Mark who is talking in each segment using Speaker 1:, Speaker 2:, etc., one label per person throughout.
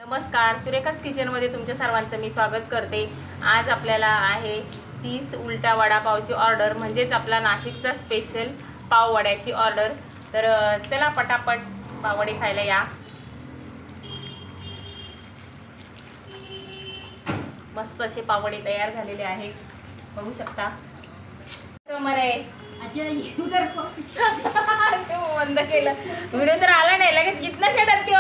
Speaker 1: नमस्कार, सुरेखास किचनमध्ये तुमच्या सर्वांचं मी स्वागत करते। आज आपल्याला आहे 30 उलटा वडापावची ऑर्डर, म्हणजेच आपला नाशिकचा स्पेशल पाववड्याची ऑर्डर। तर चला पटापट पाववडे खायला या। मस्त असे पाववडे तयार झालेले आहेत, बघू शकता। तो मरे बंद केलं, व्हिडिओ तर आला नाही लगेच। कितना खेळत त्यो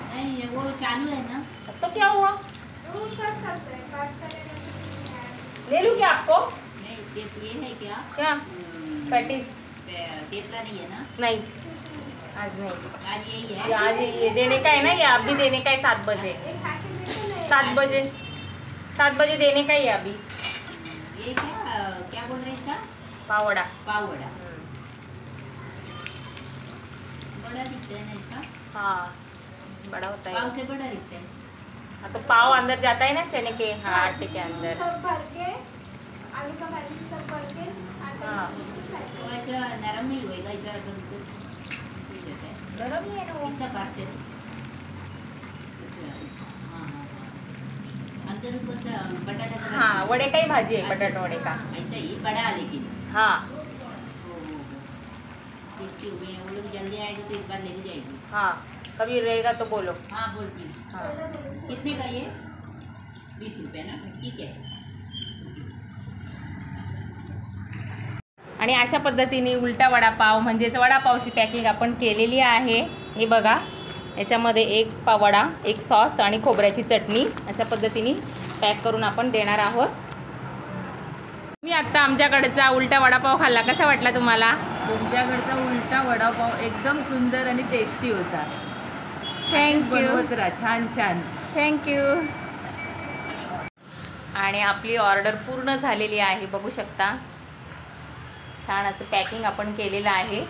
Speaker 2: नहीं वो चालू है ना।
Speaker 1: तो क्या हुआ? ले लूं क्या आपको?
Speaker 2: नहीं ये है क्या?
Speaker 1: क्या पैटीज?
Speaker 2: तेतला नहीं है ना?
Speaker 1: नहीं, आज नहीं।
Speaker 2: आज यही है।
Speaker 1: आज ये देने का है ना, ये अभी देने का है 7 बजे। 7 बजे 7 बजे देने का ही है अभी।
Speaker 2: ये क्या क्या बोल रहे था?
Speaker 1: पावड़ा।
Speaker 2: पावड़ा बड़ा दिखता है ना इसका?
Speaker 1: हाँ, बड़ा होता
Speaker 2: पाव
Speaker 1: है।
Speaker 2: से बड़ा दिखता है।
Speaker 1: हाँ, तो पाव अंदर जाता है ना चने के, हाँ, आटे के अंदर।
Speaker 3: सब भर के आलू का पैकेट सब भर के आटा
Speaker 1: हाँ।
Speaker 2: वो ऐसा नरम नहीं होएगा, ऐसा बिल्कुल ठीक रहता है।
Speaker 1: गरम ही है ना वो।
Speaker 2: कितना पार्सल? हाँ हाँ हाँ। अंदर ऊपर का बटाटा का
Speaker 1: हाँ, वड़े का ही भाजी है, बटाटा वड़े का।
Speaker 2: ऐसा ही बड़ा लेकिन।
Speaker 1: हाँ
Speaker 2: देखती हूँ मैं, वो लोग जल्दी आएगा तो एक बार लेके जाएगी।
Speaker 1: हाँ, कभी रहेगा तो बोलो।
Speaker 2: हाँ बोलती हूँ।
Speaker 1: हाँ,
Speaker 2: कितने का ये? 20 रुपये ना, ठीक है।
Speaker 1: आणि अशा पद्धतीने उलटा वडापाव म्हणजेच वडापावची पॅकिंग आपण केलेली आहे। हे बघा, याच्यामध्ये एक पाववडा, एक सॉस आणि खोबऱ्याची चटणी अशा पद्धतीने पॅक करून आपण देणार आहोत। मी आता आमच्याकडचा उलटा वडापाव खाल्ला, कसा वाटला तुम्हाला?
Speaker 4: तुमच्याकडचा उलटा वडापाव एकदम सुंदर आणि टेस्टी होता।
Speaker 1: थँक्यू,
Speaker 4: बनवत राहा, छान छान।
Speaker 1: थँक्यू। आणि आपली ऑर्डर पूर्ण झालेली आहे, बघू शकता। छान असं पॅकिंग आपण केलेलं आहे।